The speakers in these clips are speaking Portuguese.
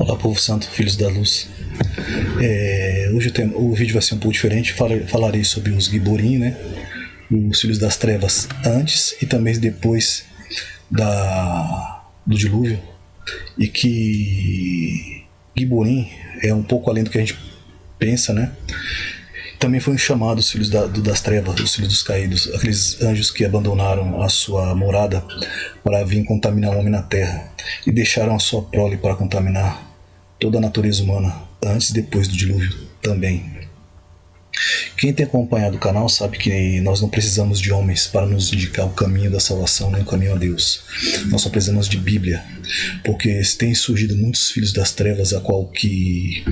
Olá, povo santo, filhos da luz. Hoje o vídeo vai ser um pouco diferente. Falarei sobre os Giborim, né? Os filhos das trevas antes e também depois do dilúvio. E que Giborim é um pouco além do que a gente pensa, né? Também foi um chamado os filhos das trevas, os filhos dos caídos, aqueles anjos que abandonaram a sua morada para vir contaminar o homem na terra e deixaram a sua prole para contaminar toda a natureza humana, antes e depois do dilúvio também. Quem tem acompanhado o canal sabe que nós não precisamos de homens para nos indicar o caminho da salvação, nem o caminho a Deus. Nós só precisamos de Bíblia, porque têm surgido muitos filhos das trevas, a qual que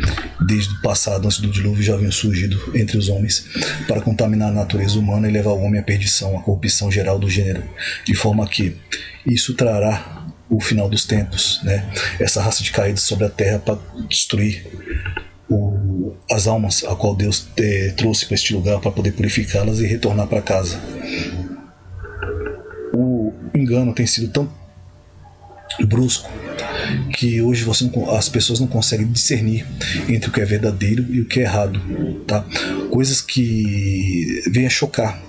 desde o passado, antes do dilúvio, já haviam surgido entre os homens para contaminar a natureza humana e levar o homem à perdição, à corrupção geral do gênero, de forma que isso trará o final dos tempos, né? Essa raça de caídos sobre a terra para destruir as almas a qual Deus trouxe para este lugar para poder purificá-las e retornar para casa. O engano tem sido tão brusco que hoje as pessoas não conseguem discernir entre o que é verdadeiro e o que é errado, tá? Coisas que vêm a chocar.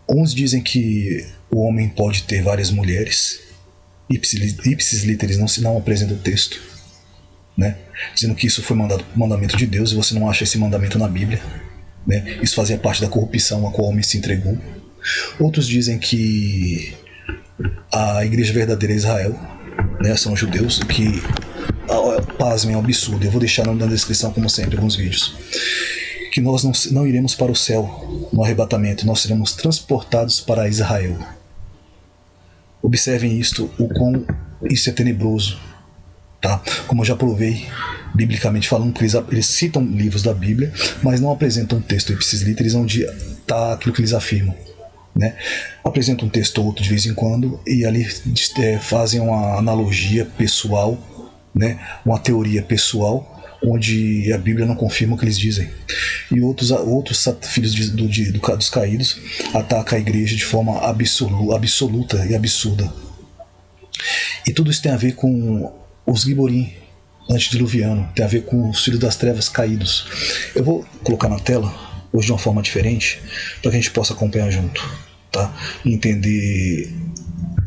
Uns dizem que o homem pode ter várias mulheres, ipsis literis, não apresenta o texto, né? Dizendo que isso foi mandamento de Deus e você não acha esse mandamento na Bíblia, né? Isso fazia parte da corrupção a qual o homem se entregou. Outros dizem que a igreja verdadeira é Israel, né? São judeus, que pasmem, é um absurdo. Eu vou deixar na descrição, como sempre, alguns vídeos. Que nós não iremos para o céu no arrebatamento, nós seremos transportados para Israel. Observem isto, o quão isso é tenebroso, tá? Como eu já provei, biblicamente falando, que eles citam livros da Bíblia, mas não apresentam um texto ipsis literis onde está aquilo que eles afirmam, né? Apresentam um texto ou outro de vez em quando e ali fazem uma analogia pessoal, né? Uma teoria pessoal, onde a Bíblia não confirma o que eles dizem. E outros filhos dos caídos atacam a igreja de forma absoluta e absurda. E tudo isso tem a ver com os Giborim antediluviano, tem a ver com os filhos das trevas caídos. Eu vou colocar na tela hoje de uma forma diferente para que a gente possa acompanhar junto, tá? E entender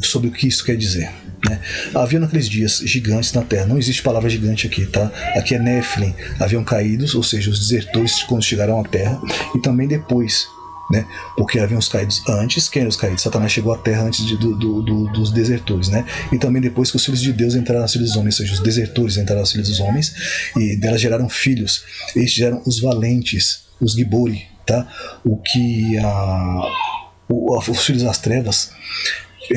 sobre o que isso quer dizer, né? Havia naqueles dias gigantes na terra. Não existe palavra gigante aqui, tá? Aqui é Nephilim. Haviam caídos, ou seja, os desertores quando chegaram à terra, e também depois, né? Porque haviam os caídos antes. Quem eram os caídos? Satanás chegou à terra antes dos desertores, né? E também depois que os filhos de Deus entraram nas filhos dos homens, ou seja, os desertores entraram nas filhos dos homens, e delas geraram filhos. Eles geraram os valentes, os Gibori, tá? O que os filhos das trevas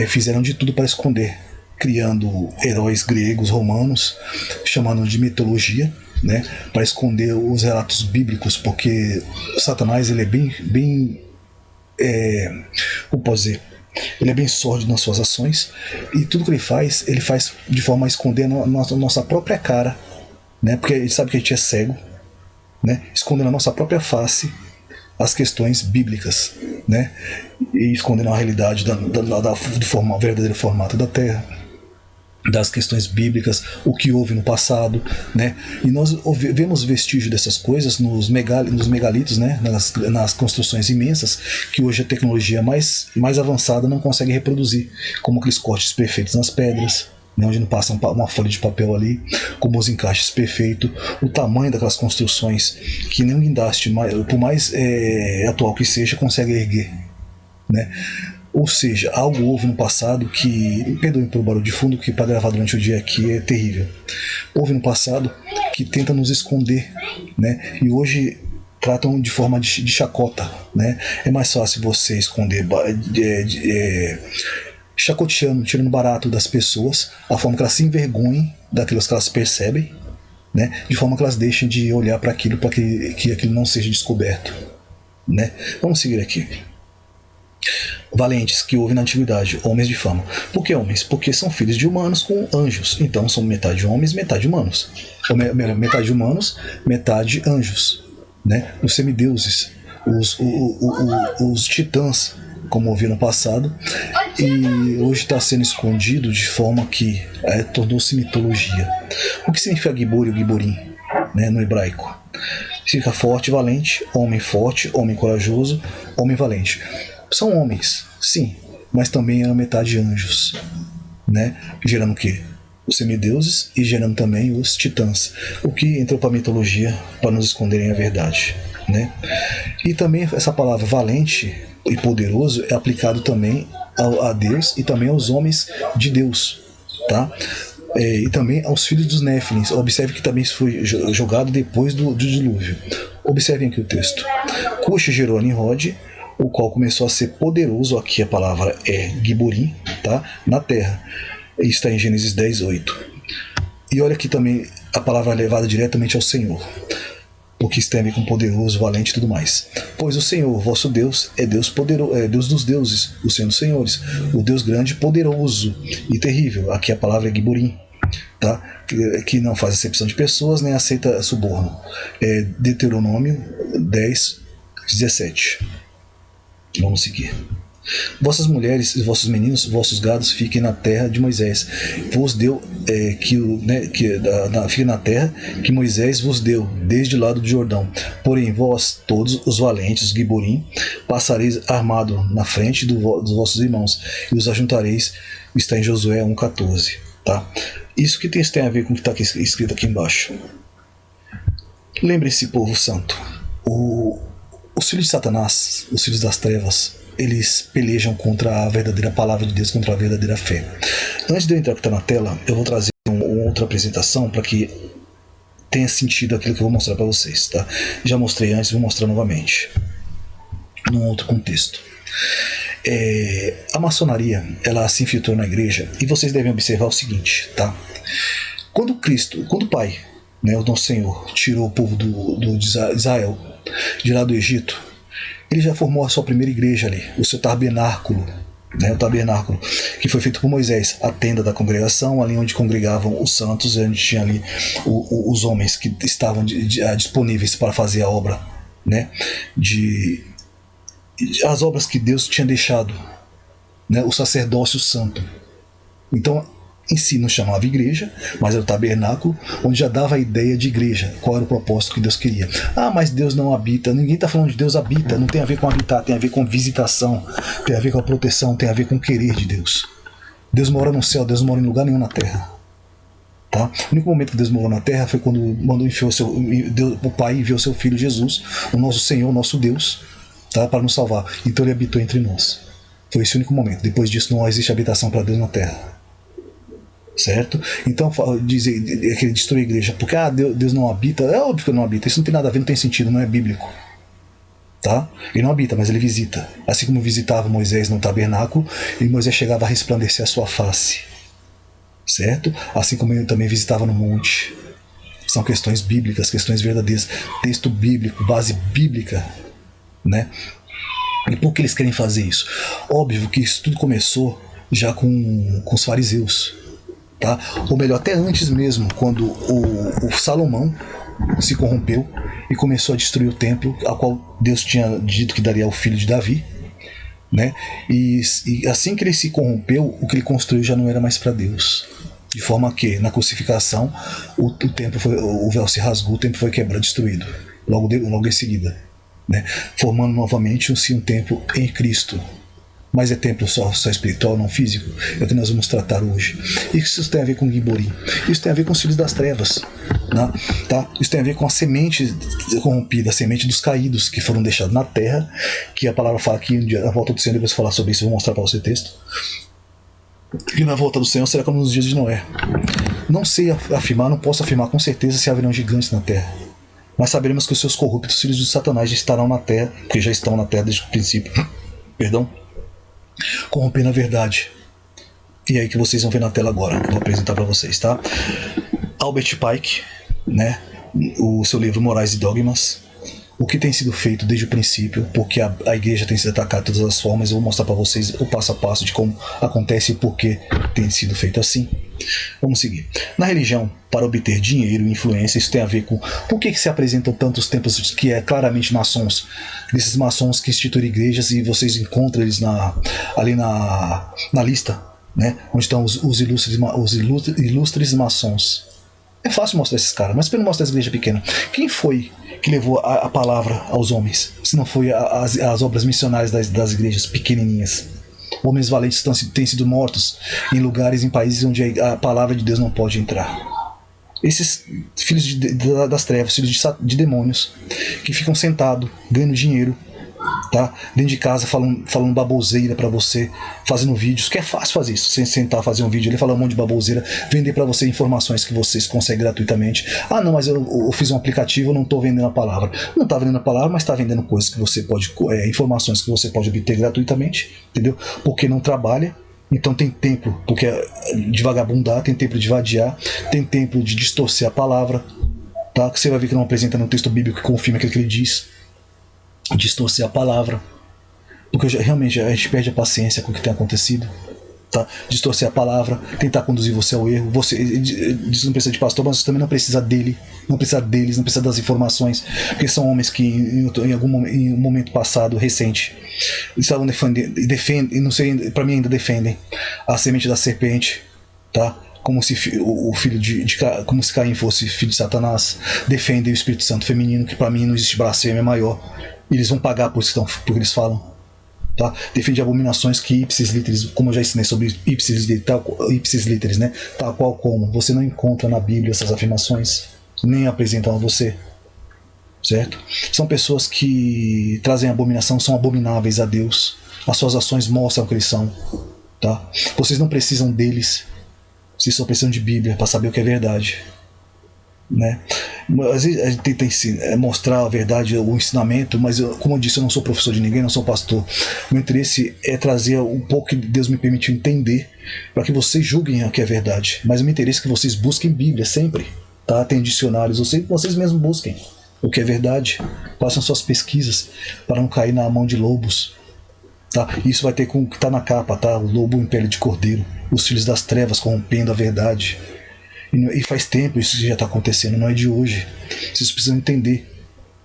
fizeram de tudo para esconder, criando heróis gregos, romanos, chamando de mitologia, né, para esconder os relatos bíblicos, porque Satanás ele é bem como posso dizer, ele é bem sórdido nas suas ações, e tudo que ele faz de forma a esconder a nossa própria cara, né, porque ele sabe que a gente é cego, né, escondendo a nossa própria face, as questões bíblicas, né, e escondendo a realidade do verdadeiro formato da terra, das questões bíblicas, o que houve no passado, né? E nós vemos vestígio dessas coisas nos megalitos, né? Nas construções imensas que hoje a tecnologia mais avançada não consegue reproduzir, como aqueles cortes perfeitos nas pedras, né? Onde não passa uma folha de papel ali, como os encaixes perfeitos, o tamanho daquelas construções que nem um guindaste, por mais atual que seja, consegue erguer, né? Ou seja, algo houve no passado que, perdoem pelo barulho de fundo, que para gravar durante o dia aqui é terrível. Houve no passado que tenta nos esconder, né? E hoje tratam de forma de chacota, né? É mais fácil você esconder chacoteando, tirando barato das pessoas, a forma que elas se envergonhem daquilo que elas percebem, né? De forma que elas deixem de olhar para aquilo, para que aquilo não seja descoberto, né? Vamos seguir aqui. Valentes que houve na antiguidade, homens de fama. Por que homens? Porque são filhos de humanos com anjos. Então são metade homens, metade humanos. Ou melhor, metade humanos, metade anjos, né? Os semideuses, os titãs, como ouvi no passado, e hoje está sendo escondido de forma que tornou-se mitologia. O que significa Gibor e o Giborim, né, no hebraico? Significa forte, valente, homem corajoso, homem valente. São homens, sim, mas também eram metade anjos, né? Gerando o quê? Os semideuses e gerando também os titãs, o que entrou para a mitologia para nos esconderem a verdade, né? E também essa palavra valente e poderoso é aplicado também a Deus e também aos homens de Deus, tá? E também aos filhos dos Néfilins. Observe que também isso foi jogado depois do dilúvio. Observem aqui o texto. Cush gerou Nimrod, o qual começou a ser poderoso, aqui a palavra é Giborim, tá? Na terra. Isso está em Gênesis 10, 8. E olha aqui também a palavra levada diretamente ao Senhor, porque isso tem a ver com poderoso, valente e tudo mais. Pois o Senhor, vosso Deus, é Deus poderoso, é Deus dos deuses, o Senhor dos senhores, o Deus grande, poderoso e terrível. Aqui a palavra é Giborim, tá? Que não faz acepção de pessoas nem aceita suborno. É Deuteronômio 10, 17. Vamos seguir. Vossas mulheres e vossos meninos, vossos gados, fiquem na terra de Moisés. Vos deu fiquem na terra que Moisés vos deu, desde o lado do Jordão. Porém, vós, todos os valentes, Giborim, passareis armado na frente dos vossos irmãos, e os ajuntareis. Está em Josué 1,14. Tá? Isso que tem a ver com o que está escrito aqui embaixo. Lembre-se, povo santo, os filhos de Satanás, os filhos das trevas, eles pelejam contra a verdadeira palavra de Deus, contra a verdadeira fé. Antes de eu entrar aqui na tela, eu vou trazer uma outra apresentação para que tenha sentido aquilo que eu vou mostrar para vocês. Tá? Já mostrei antes, vou mostrar novamente, num outro contexto. A maçonaria, ela se infiltrou na igreja, e vocês devem observar o seguinte, tá? Quando o Pai, né, o nosso Senhor, tirou o povo de Israel de lá do Egito, ele já formou a sua primeira igreja ali, o seu tabernáculo, né, o tabernáculo que foi feito por Moisés, a tenda da congregação, ali onde congregavam os santos, onde tinha ali os homens que estavam disponíveis para fazer a obra, né, as obras que Deus tinha deixado, né, o sacerdócio santo. Então, em si não chamava igreja, mas era o tabernáculo, onde já dava a ideia de igreja, qual era o propósito que Deus queria. Ah, mas Deus não habita. Ninguém está falando de Deus habita, não tem a ver com habitar, tem a ver com visitação, tem a ver com a proteção, tem a ver com o querer de Deus. Deus mora no céu, Deus mora em lugar nenhum na terra. Tá? O único momento que Deus morou na terra foi quando o Pai enviou seu Filho Jesus, o nosso Senhor, o nosso Deus, tá? Para nos salvar. Então ele habitou entre nós. Foi esse o único momento. Depois disso não existe habitação para Deus na terra. Certo? Então dizer que ele destruiu a igreja porque Deus não habita, é óbvio que ele não habita, isso não tem nada a ver, não tem sentido, não é bíblico, tá? Ele não habita, mas ele visita, assim como visitava Moisés no tabernáculo, e Moisés chegava a resplandecer a sua face, certo? Assim como ele também visitava no monte. São questões bíblicas, questões verdadeiras, texto bíblico, base bíblica, né? E por que eles querem fazer isso? Óbvio que isso tudo começou já com os fariseus. Tá? Ou melhor, até antes mesmo, quando o Salomão se corrompeu e começou a destruir o templo, ao qual Deus tinha dito que daria ao filho de Davi, né? E assim que ele se corrompeu, o que ele construiu já não era mais para Deus, de forma que na crucificação o véu se rasgou, o templo foi quebrado, destruído logo em seguida, né? Formando novamente um templo em Cristo. Mas é templo só espiritual, não físico? É o que nós vamos tratar hoje. Isso tem a ver com Giborim. Isso tem a ver com os filhos das trevas. Né? Tá? Isso tem a ver com a semente corrompida, a semente dos caídos que foram deixados na terra, que a palavra fala que na volta do Senhor, depois falar sobre isso, eu vou mostrar para você o texto. E na volta do Senhor será como nos dias de Noé. Não sei afirmar, não posso afirmar com certeza se haverão gigantes na terra. Mas saberemos que os seus corruptos filhos de Satanás já estarão na terra, porque já estão na terra desde o princípio. Perdão. Corrompendo a verdade. E aí que vocês vão ver na tela agora, vou apresentar para vocês, tá? Albert Pike, né? O seu livro Morais e Dogmas. O que tem sido feito desde o princípio, porque a igreja tem sido atacada de todas as formas. Eu vou mostrar para vocês o passo a passo de como acontece e por que tem sido feito assim, Vamos seguir. Na religião, para obter dinheiro e influência, isso tem a ver com por que se apresentam tantos templos que é claramente maçons, desses maçons que instituíram igrejas e vocês encontram eles ali na lista, né? Onde estão os ilustres maçons. É fácil mostrar esses caras, mas por que não mostrar as igrejas pequenas? Quem foi que levou a palavra aos homens, se não foi as obras missionárias das igrejas pequenininhas? Homens valentes têm sido mortos em lugares, em países onde a palavra de Deus não pode entrar. Esses filhos das trevas, filhos de demônios, que ficam sentados, ganhando dinheiro, tá? Dentro de casa, falando baboseira pra você, fazendo vídeos, que é fácil fazer isso, sem sentar, fazer um vídeo ali, falar um monte de baboseira, vender pra você informações que vocês conseguem gratuitamente. Ah, não, mas eu fiz um aplicativo, eu não tô vendendo a palavra. Não tá vendendo a palavra, mas tá vendendo coisas que você pode, informações que você pode obter gratuitamente, entendeu? Porque não trabalha. Então tem tempo porque de vagabundar, tem tempo de vadiar, tem tempo de distorcer a palavra, tá? Que você vai ver que não apresenta no texto bíblico que confirma aquilo que ele diz. Distorcer a palavra, porque realmente a gente perde a paciência com o que tem acontecido, tá? Distorcer a palavra, tentar conduzir você ao erro. Você diz que não precisa de pastor, mas você também não precisa dele, não precisa deles, não precisa das informações, porque são homens que em um momento passado, recente, estavam defendem, não sei, para mim ainda defendem a semente da serpente, tá? Como se o filho como se Caim fosse filho de Satanás. Defendem o Espírito Santo feminino, que para mim não existe blasfêmia maior. E eles vão pagar por isso que eles falam, tá? Defende abominações que ipsis literis, como eu já ensinei sobre ipsis literis, né? Tal qual como você não encontra na Bíblia essas afirmações, nem apresentam a você, certo? São pessoas que trazem abominação, são abomináveis a Deus. As suas ações mostram que eles são, tá? Vocês não precisam deles, vocês só precisam de Bíblia para saber o que é verdade, né? Às vezes a gente tenta mostrar a verdade, o ensinamento, mas como eu disse, eu não sou professor de ninguém, não sou pastor. Meu interesse é trazer um pouco que Deus me permitiu entender, para que vocês julguem o que é verdade. Mas o meu interesse é que vocês busquem Bíblia sempre, tá? Tem dicionários, vocês mesmos busquem o que é verdade, façam suas pesquisas para não cair na mão de lobos, tá? Isso vai ter com o que está na capa, tá? O lobo em pele de cordeiro, os filhos das trevas corrompendo a verdade. E faz tempo isso já está acontecendo, não é de hoje. Vocês precisam entender,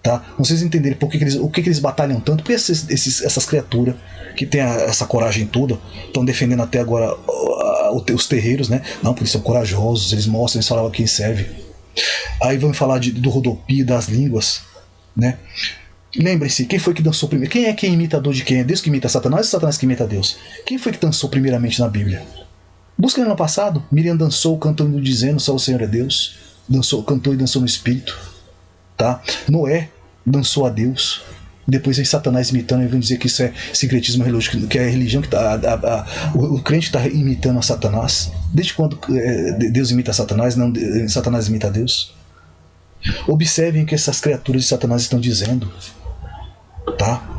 tá? Vocês entenderem o que eles batalham tanto, porque essas criaturas que tem essa coragem toda estão defendendo até agora os terreiros, né? Não, porque eles são corajosos, eles mostram, eles falavam quem serve. Aí vamos falar do rodopio das línguas, né? Lembre-se, quem foi que dançou primeiro? Quem é imitador de quem? É Deus que imita Satanás ou Satanás que imita Deus? Quem foi que dançou primeiramente na Bíblia? Busca no ano passado, Miriam dançou cantando dizendo só o Senhor é Deus, cantou e dançou no Espírito, tá? Noé dançou a Deus, depois vem Satanás imitando, e vão dizer que isso é sincretismo religioso, que é a religião que o crente está imitando a Satanás. Desde quando Deus imita Satanás, não Satanás imita Deus? Observem o que essas criaturas de Satanás estão dizendo, tá?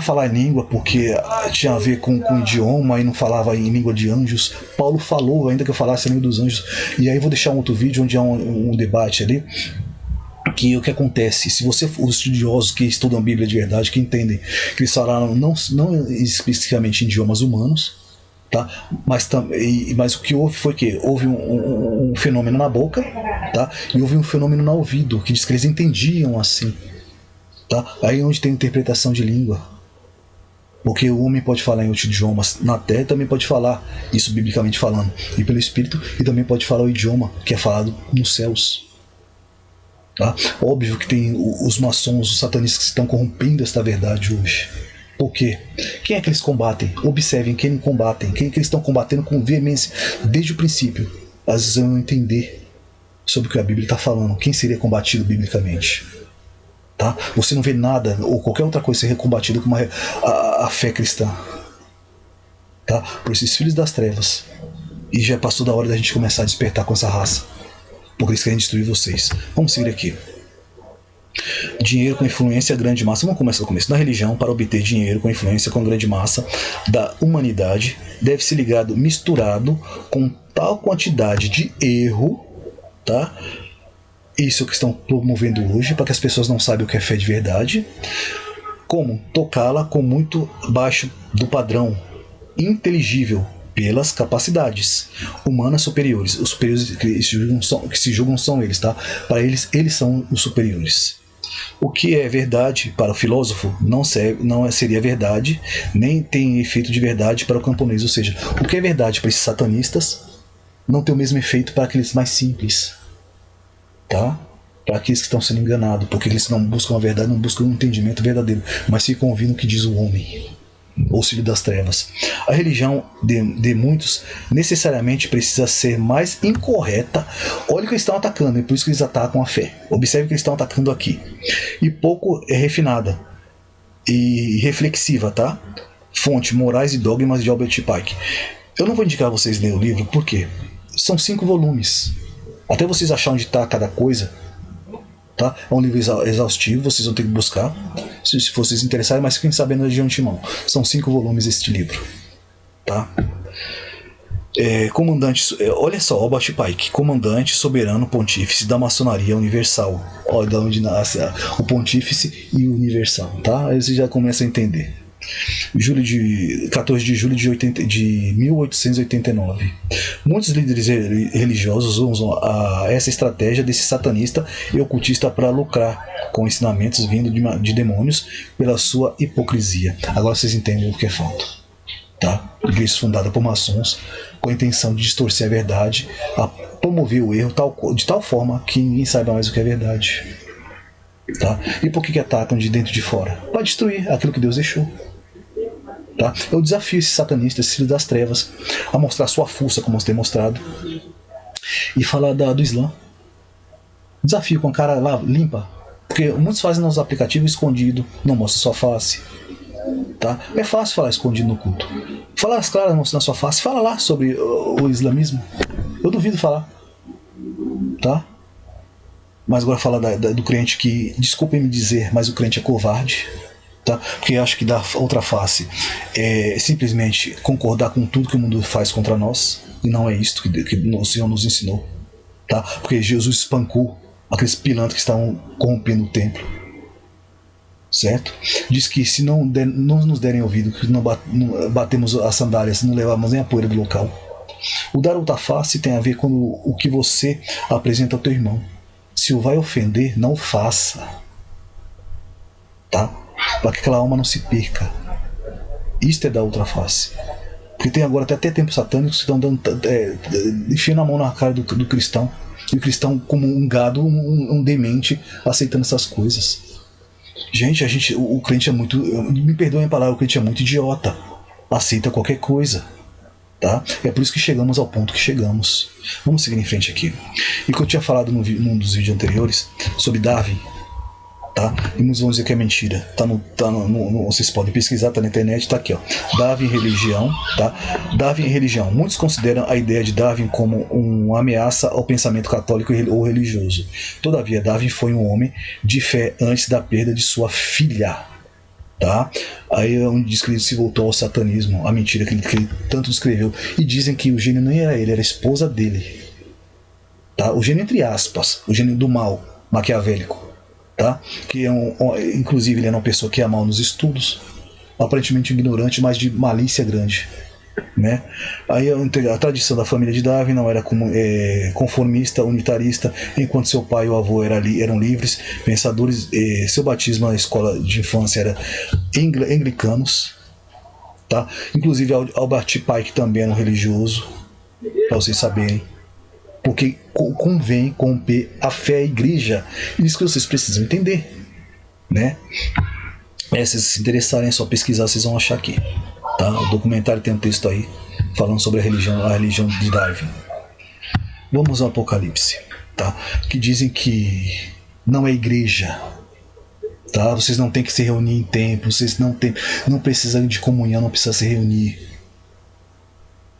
Falar em língua porque tinha a ver com idioma e não falava em língua de anjos. Paulo falou ainda que eu falasse a língua dos anjos. E aí eu vou deixar um outro vídeo onde há um debate ali, que o que acontece, se você for os estudiosos que estudam a Bíblia de verdade, que entendem que eles falaram não especificamente em idiomas humanos, tá? Mas o que houve foi que houve um fenômeno na boca, tá? E houve um fenômeno no ouvido, que diz que eles entendiam assim, tá? Aí é onde tem interpretação de língua, porque o homem pode falar em outros idiomas na terra e também pode falar isso biblicamente falando, e pelo Espírito, e também pode falar o idioma que é falado nos céus, tá? Óbvio que tem os maçons, os satanistas que estão corrompendo esta verdade hoje. Por quê? Quem é que eles combatem? Observem quem combatem, quem é que eles estão combatendo com veemência desde o princípio. Às vezes eu não entender sobre o que a Bíblia está falando, quem seria combatido biblicamente, tá? Você não vê nada ou qualquer outra coisa ser combatido como a fé cristã, tá? Por esses filhos das trevas. E já passou da hora da gente começar a despertar com essa raça, porque eles querem destruir vocês. Vamos seguir aqui. Dinheiro com influência grande massa. Vamos começar do começo. Na religião, para obter dinheiro com influência com grande massa da humanidade, deve ser ligado, misturado com tal quantidade de erro, tá? Isso que estão promovendo hoje, para que as pessoas não saibam o que é fé de verdade, como tocá-la com muito baixo do padrão inteligível pelas capacidades humanas superiores. Os superiores que se julgam são eles, tá? Para eles, eles são os superiores. O que é verdade para o filósofo não seria verdade, nem tem efeito de verdade para o camponês. Ou seja, o que é verdade para esses satanistas não tem o mesmo efeito para aqueles mais simples, tá? Para aqueles que estão sendo enganados, porque eles não buscam a verdade, não buscam um entendimento verdadeiro, mas ficam ouvindo o que diz o homem, ou filho das trevas. A religião de muitos necessariamente precisa ser mais incorreta. Olha o que eles estão atacando, é por isso que eles atacam a fé. Observe o que eles estão atacando aqui. E pouco é refinada e reflexiva, tá? Fonte: Morais e Dogmas de Albert Pike. Eu não vou indicar vocês lerem o livro, por quê? São 5 volumes. Até vocês acharem onde está cada coisa, tá? É um livro exaustivo, vocês vão ter que buscar se vocês se interessarem, mas fiquem sabendo de antemão. São 5 volumes este livro, tá? Comandante, olha só, Albert Pike, comandante soberano pontífice da maçonaria universal. Olha de onde nasce o pontífice e o universal, tá? Aí você já começa a entender. 14 de julho de 1889. Muitos líderes religiosos usam essa estratégia desse satanista e ocultista para lucrar com ensinamentos vindo de demônios pela sua hipocrisia. Agora vocês entendem o que é falta, tá? Igreja fundada por maçons com a intenção de distorcer a verdade, a promover o erro de tal forma que ninguém saiba mais o que é verdade, tá? E por que atacam de dentro e de fora? Para destruir aquilo que Deus deixou. Tá? Eu desafio esse satanista, esse filho das trevas, a mostrar sua força, como tem mostrado, e falar do Islã. Desafio com a cara lá limpa, porque muitos fazem nos aplicativos escondido, não mostra sua face, tá? É fácil falar escondido no culto. Falar as claras mostrando sua face, fala lá sobre o islamismo. Eu duvido falar, tá? Mas agora falar do crente que, desculpem me dizer, mas o crente é covarde. Tá? Porque acho que da outra face é simplesmente concordar com tudo que o mundo faz contra nós, e não é isto que o Senhor nos ensinou, tá? Porque Jesus espancou aqueles pilantras que estavam corrompendo o templo, certo? Diz que se não nos derem ouvido, que não batemos as sandálias, não levamos nem a poeira do local. O dar outra face tem a ver com o que você apresenta ao teu irmão. Se o vai ofender, não o faça, tá? Para que aquela alma não se perca. Isto é da outra face. Porque tem agora até tempos satânicos que estão dando, enfiando a mão na cara do cristão. E o cristão, como um gado, um demente, aceitando essas coisas. Gente, o crente é muito. Me perdoem a palavra, o crente é muito idiota. Aceita qualquer coisa. Tá? É por isso que chegamos ao ponto que chegamos. Vamos seguir em frente aqui. E o que eu tinha falado num dos vídeos anteriores sobre Darwin. Tá? E muitos vão dizer que é mentira. Vocês podem pesquisar, tá na internet, tá aqui, ó. Darwin e religião, tá? Darwin e religião. Muitos consideram a ideia de Darwin como uma ameaça ao pensamento católico ou religioso. Todavia, Darwin foi um homem de fé antes da perda de sua filha. Tá? Aí é onde diz que ele se voltou ao satanismo, a mentira que ele tanto descreveu. E dizem que o gênio não era ele, era a esposa dele. Tá? O gênio entre aspas, o gênio do mal, maquiavélico. Tá? Que inclusive ele era uma pessoa que ia mal nos estudos, aparentemente ignorante, mas de malícia grande, né? Aí a tradição da família de Darwin não era conformista, unitarista, enquanto seu pai e o avô eram livres pensadores. Seu batismo na escola de infância era anglicanos, tá? Inclusive Albert Pike também era um religioso, para vocês saberem. Porque convém romper a fé à igreja. Isso que vocês precisam entender, né? Se vocês se interessarem, é só pesquisar, vocês vão achar aqui, tá? O documentário tem um texto aí falando sobre a religião de Darwin. Vamos ao Apocalipse, tá? Que dizem que não é igreja, tá? Vocês não têm que se reunir em templo, vocês não precisam de comunhão, não precisam se reunir.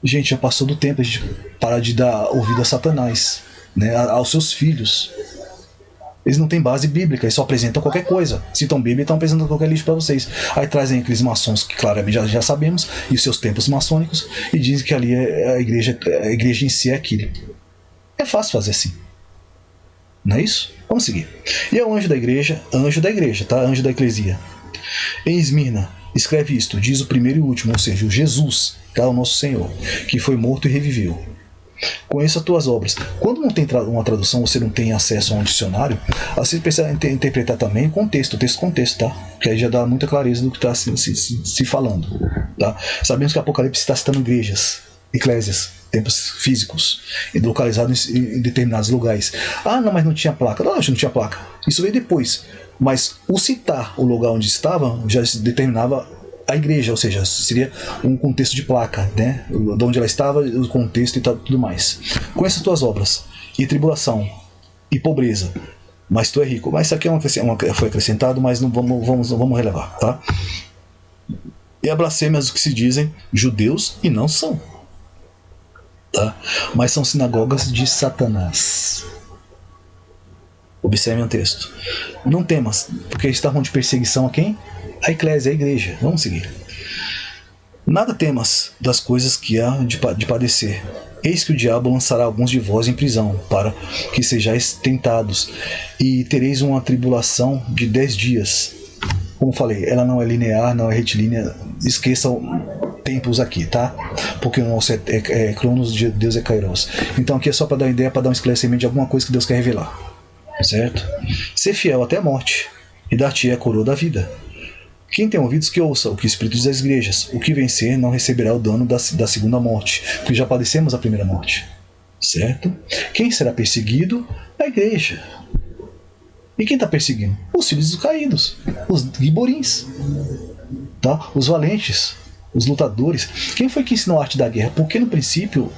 Gente, já passou do tempo a gente parar de dar ouvido a Satanás, né, aos seus filhos. Eles não têm base bíblica, eles só apresentam qualquer coisa. Citam Bíblia e estão apresentando qualquer lixo para vocês. Aí trazem aqueles maçons que claramente já sabemos, e os seus templos maçônicos, e dizem que ali a igreja em si é aquilo. É fácil fazer assim. Não é isso? Vamos seguir. E é o anjo da igreja, tá? Anjo da eclesia. Em Esmirna, escreve isto, diz o primeiro e o último, ou seja, o Jesus, tá? O nosso Senhor, que foi morto e reviveu. Conheça as tuas obras. Quando não tem uma tradução, você não tem acesso a um dicionário, você precisa interpretar também contexto, texto-contexto, tá? Que aí já dá muita clareza do que está se falando, tá? Sabemos que Apocalipse está citando igrejas, eclésias, templos físicos, localizados em determinados lugares. Ah, não, mas não tinha placa. Não, não tinha placa. Isso veio depois. Mas o citar o lugar onde estava já determinava a igreja, ou seja, seria um contexto de placa, né? De onde ela estava, o contexto e tudo mais. Conheça as tuas obras, e tribulação, e pobreza, mas tu é rico. Mas isso aqui foi acrescentado, mas não vamos relevar, tá? E a blasfêmias que se dizem judeus e não são, tá? Mas são sinagogas de Satanás. Observem o texto. Não temas, porque eles estavam de perseguição a quem? A eclésia, a igreja. Vamos seguir. Nada temas das coisas que há de padecer. Eis que o diabo lançará alguns de vós em prisão, para que sejais tentados, e tereis uma tribulação de 10 dias. Como falei, ela não é linear, não é retilínea. Esqueçam tempos aqui, tá? Porque o nosso é Cronos, de Deus é Kairos. Então aqui é só para dar uma ideia, para dar um esclarecimento de alguma coisa que Deus quer revelar. Certo? Ser fiel até a morte, e dar-te a coroa da vida. Quem tem ouvidos que ouça o que o Espírito diz às igrejas. O que vencer não receberá o dano da segunda morte, porque já padecemos a primeira morte. Certo? Quem será perseguido? A igreja. E quem está perseguindo? Os filhos dos caídos, os giborins, tá? Os valentes, os lutadores. Quem foi que ensinou a arte da guerra? Porque no princípio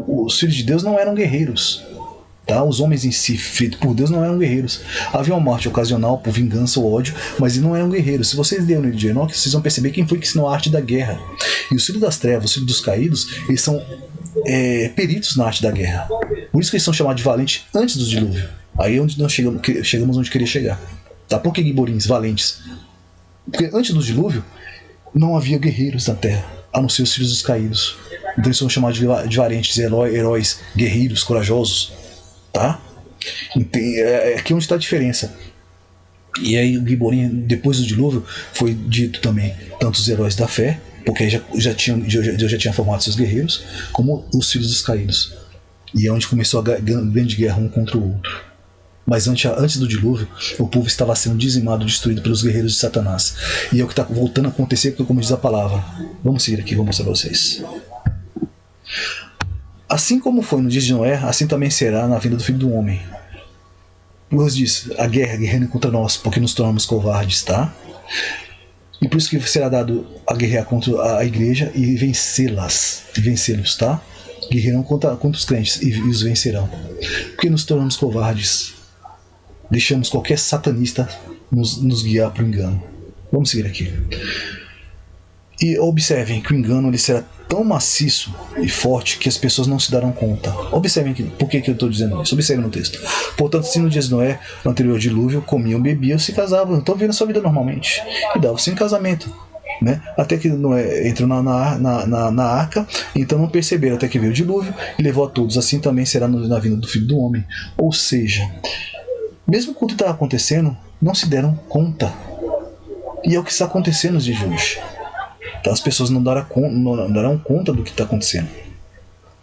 os filhos de Deus não eram guerreiros. Tá? Os homens em si, feitos por Deus, não eram guerreiros. Havia uma morte ocasional por vingança ou ódio, mas eles não eram guerreiros. Se vocês lerem no livro de Enoque, vocês vão perceber quem foi que ensinou a arte da guerra. E os filhos das trevas, os filhos dos caídos, eles são peritos na arte da guerra. Por isso que eles são chamados de valentes antes do dilúvio. Aí é onde nós chegamos onde queria chegar. Tá? Por que giborins, valentes? Porque antes do dilúvio não havia guerreiros na terra, a não ser os filhos dos caídos. Então eles são chamados de valentes, heróis, guerreiros, corajosos. Tá? Aqui onde está a diferença. E aí o Giborim, depois do dilúvio, foi dito também tanto os heróis da fé, porque Deus já tinha formado seus guerreiros, como os filhos dos caídos. E é onde começou a grande guerra um contra o outro. Mas antes do dilúvio, o povo estava sendo dizimado, destruído pelos guerreiros de Satanás. E é o que está voltando a acontecer, porque como diz a palavra. Vamos seguir aqui, vou mostrar para vocês. Assim como foi no dia de Noé, assim também será na vinda do Filho do Homem. Deus diz, a guerra, guerreando contra nós, porque nos tornamos covardes, tá? E por isso que será dado a guerrear contra a igreja e vencê-los, tá? Guerreirão contra os crentes e os vencerão. Porque nos tornamos covardes. Deixamos qualquer satanista nos guiar para o engano. Vamos seguir aqui. E observem que o engano ele será tão maciço e forte que as pessoas não se darão conta. Observem por que eu estou dizendo isso. Observem no texto. Portanto, se no dia de Noé, no anterior dilúvio, comiam, bebiam, se casavam, estão vivendo a sua vida normalmente. E davam-se em casamento. Né? Até que Noé entrou na arca, então não perceberam até que veio o dilúvio e levou a todos. Assim também será na vinda do Filho do Homem. Ou seja, mesmo quando estava acontecendo, não se deram conta. E é o que está acontecendo nos dias de hoje. As pessoas não darão conta do que está acontecendo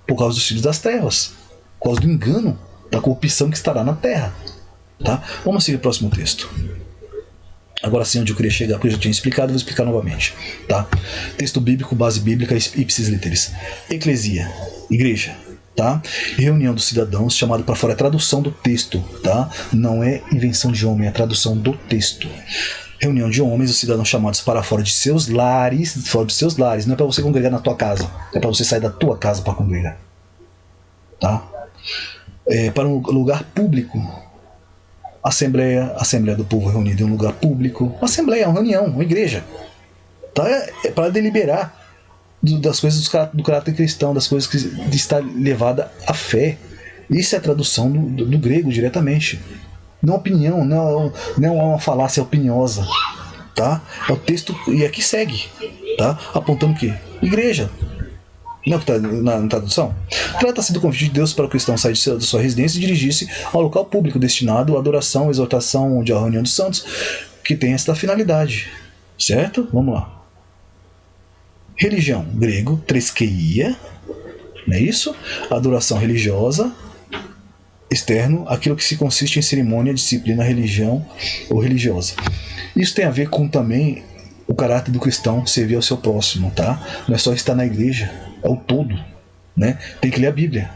por causa dos filhos das trevas, por causa do engano, da corrupção que estará na terra. Tá? Vamos seguir o próximo texto. Agora sim, onde eu queria chegar, porque eu já tinha explicado, vou explicar novamente. Tá? Texto bíblico, base bíblica, ipsis literis. Eclesia, igreja. Tá? Reunião dos cidadãos, chamado para fora, é tradução do texto. Tá? Não é invenção de homem, é tradução do texto. Reunião de homens, os cidadãos chamados para fora de seus lares, não é para você congregar na tua casa, é para você sair da tua casa para congregar. Tá? Para um lugar público. Assembleia do povo reunido em um lugar público. Assembleia, uma reunião, uma igreja. Tá? É para deliberar das coisas do caráter cristão, das coisas que está levada à fé. Isso é a tradução do grego diretamente. Não opinião, não é uma falácia opiniosa, tá? É o texto, e aqui segue, tá? Apontando o quê? Igreja. Não é o que está na tradução? Trata-se do convite de Deus para o cristão sair de sua residência e dirigir-se ao local público destinado à adoração, exortação, onde a reunião dos santos, que tem esta finalidade. Certo? Vamos lá. Religião, grego, treskeia, não é isso? Adoração religiosa. Externo, aquilo que se consiste em cerimônia, disciplina, religião ou religiosa. Isso tem a ver com também o caráter do cristão servir ao seu próximo, tá? Não é só estar na igreja, é o todo, né? Tem que ler a Bíblia.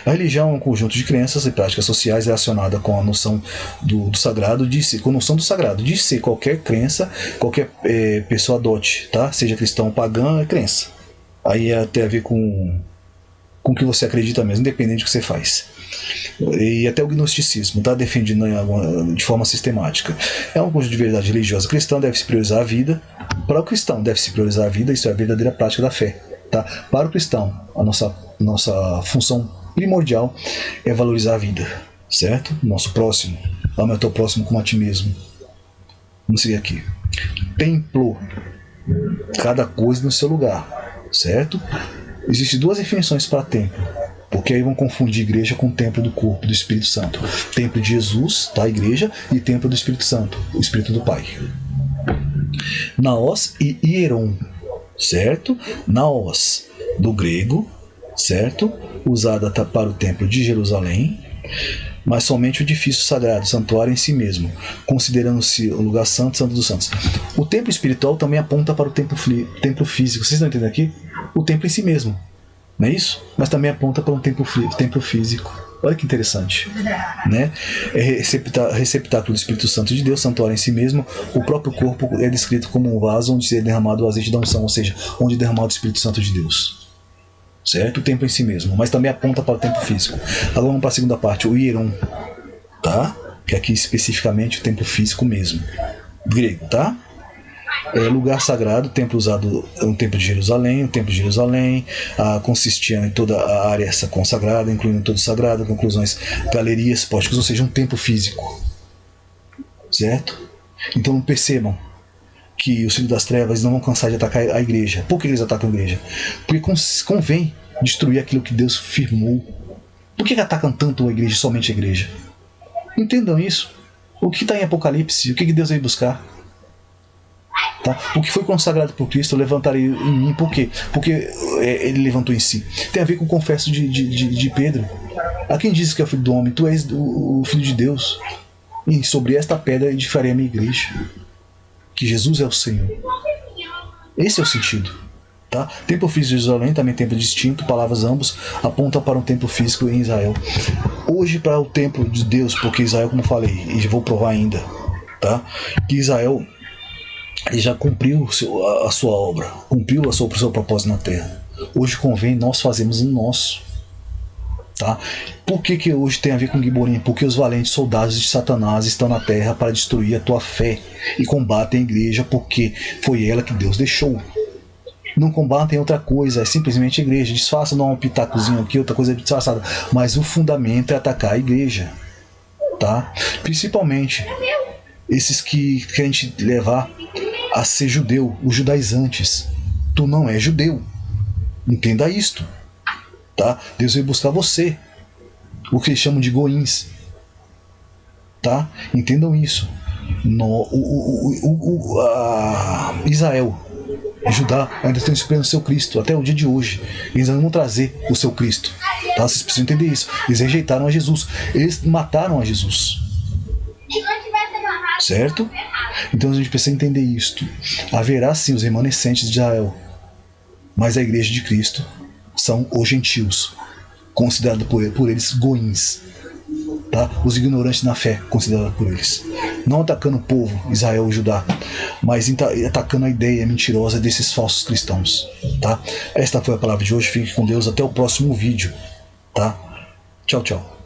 A religião é um conjunto de crenças e práticas sociais relacionada com a noção do sagrado, com a noção do sagrado, de ser qualquer crença, qualquer pessoa adote, tá? Seja cristão ou pagã, é crença. Aí tem a ver com o que você acredita mesmo, independente do que você faz. E até o gnosticismo está defendido de forma sistemática. É um conjunto de verdade religiosa. O cristão deve se priorizar a vida. Para o cristão deve se priorizar a vida, isso é a verdadeira prática da fé. Tá? Para o cristão, a nossa função primordial é valorizar a vida, certo? Nosso próximo, ama o teu próximo como a ti mesmo. Vamos seguir aqui. Templo, cada coisa no seu lugar, certo? Existem duas definições para templo, porque aí vão confundir igreja com o templo do corpo do Espírito Santo. Templo de Jesus, tá? A igreja, e templo do Espírito Santo, o Espírito do Pai. Naos e hieron, certo? Naos, do grego, certo? Usada para o templo de Jerusalém, mas somente o edifício sagrado, o santuário em si mesmo, considerando-se o lugar santo, santo dos santos. O templo espiritual também aponta para o templo físico. Vocês estão entendendo aqui? O templo em si mesmo, não é isso? Mas também aponta para um templo físico. Olha que interessante, né? É receptáculo do Espírito Santo de Deus, santuário em si mesmo. O próprio corpo é descrito como um vaso onde é derramado o azeite da unção, ou seja, onde é derramado o Espírito Santo de Deus, certo? O templo em si mesmo, mas também aponta para o templo físico. Agora vamos para a segunda parte, o hieron, tá? Que aqui especificamente o templo físico mesmo, grego, tá? Lugar sagrado, templo usado, um templo de Jerusalém, consistia em toda a área consagrada, incluindo todo o sagrado, conclusões, galerias, pórticos, ou seja, um templo físico, certo? Então percebam que os filhos das trevas não vão cansar de atacar a igreja. Por que eles atacam a igreja? Porque convém destruir aquilo que Deus firmou. Por que atacam tanto a igreja, somente a igreja? Entendam isso. O que está em Apocalipse? O que Deus veio buscar? Tá? O que foi consagrado por Cristo eu levantarei em mim. Por quê? Porque ele levantou em si. Tem a ver com o confesso de Pedro. A quem diz que é o filho do homem? Tu és o filho de Deus. E sobre esta pedra edificarei a minha igreja. Que Jesus é o Senhor. Esse é o sentido. Tá? Templo físico de Jerusalém, também templo distinto, palavras ambos apontam para um templo físico em Israel. Hoje para o templo de Deus, porque Israel, como falei, e vou provar ainda, tá? Que Israel ele já cumpriu a sua obra, cumpriu o seu propósito na terra. Hoje convém nós fazermos o nosso. Tá? Por que hoje tem a ver com Giborim? Porque os valentes soldados de Satanás estão na terra para destruir a tua fé e combatem a igreja, porque foi ela que Deus deixou. Não combatem outra coisa, é simplesmente a igreja. Disfarça, não um pitacozinho aqui, outra coisa disfarçada, mas o fundamento é atacar a igreja, tá? Principalmente esses que querem te levar a ser judeu, os judaizantes. Tu não é judeu, entenda isto, tá? Deus veio buscar você, o que eles chamam de goins, tá? Entendam isso. Israel, Judá ainda estão esperando o seu Cristo até o dia de hoje. Eles ainda vão trazer o seu Cristo, tá? Vocês precisam entender isso. Eles rejeitaram a Jesus, eles mataram a Jesus, certo? Então a gente precisa entender isto. Haverá sim os remanescentes de Israel, mas a igreja de Cristo são os gentios, considerados por eles goins, tá? Os ignorantes na fé, considerados por eles. Não atacando o povo, Israel e Judá, mas atacando a ideia mentirosa desses falsos cristãos, tá? Esta foi a palavra de hoje. Fique com Deus, até o próximo vídeo, tá? Tchau, tchau.